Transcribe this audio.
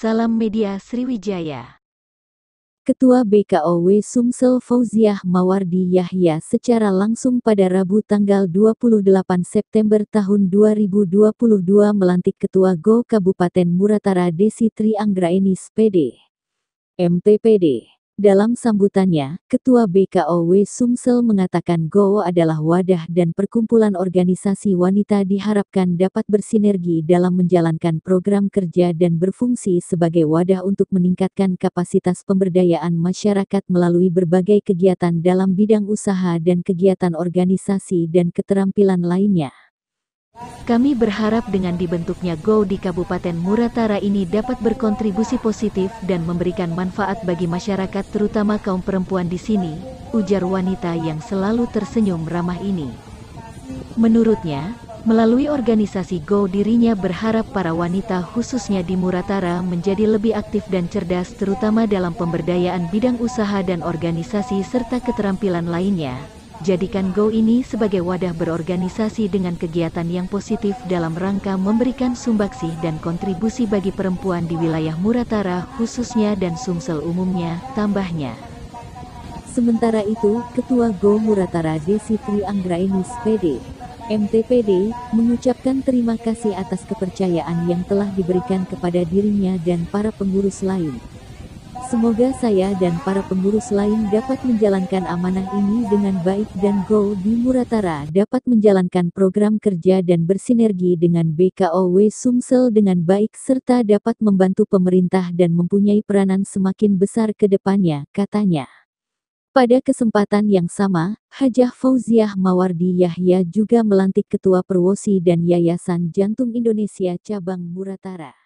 Salam Media Sriwijaya. Ketua BKOW Sumsel Fauziah Mawardi Yahya secara langsung pada Rabu tanggal 28 September tahun 2022 melantik Ketua GO Kabupaten Muratara Desi Tri Anggraeni SPD, MTPD. Dalam sambutannya, Ketua BKOW Sumsel mengatakan GO adalah wadah dan perkumpulan organisasi wanita diharapkan dapat bersinergi dalam menjalankan program kerja dan berfungsi sebagai wadah untuk meningkatkan kapasitas pemberdayaan masyarakat melalui berbagai kegiatan dalam bidang usaha dan kegiatan organisasi dan keterampilan lainnya. Kami berharap dengan dibentuknya GO di Kabupaten Muratara ini dapat berkontribusi positif dan memberikan manfaat bagi masyarakat terutama kaum perempuan di sini, ujar wanita yang selalu tersenyum ramah ini. Menurutnya, melalui organisasi GO dirinya berharap para wanita khususnya di Muratara menjadi lebih aktif dan cerdas terutama dalam pemberdayaan bidang usaha dan organisasi serta keterampilan lainnya. Jadikan GO ini sebagai wadah berorganisasi dengan kegiatan yang positif dalam rangka memberikan sumbangsih dan kontribusi bagi perempuan di wilayah Muratara khususnya dan Sumsel umumnya, tambahnya. Sementara itu, Ketua GO Muratara Desi Tri Anggraeni SPD, MTPD, mengucapkan terima kasih atas kepercayaan yang telah diberikan kepada dirinya dan para pengurus lain. Semoga saya dan para pengurus lain dapat menjalankan amanah ini dengan baik dan GO di Muratara dapat menjalankan program kerja dan bersinergi dengan BKOW Sumsel dengan baik serta dapat membantu pemerintah dan mempunyai peranan semakin besar ke depannya, katanya. Pada kesempatan yang sama, Hajah Fauziah Mawardi Yahya juga melantik Ketua Perwosi dan Yayasan Jantung Indonesia Cabang Muratara.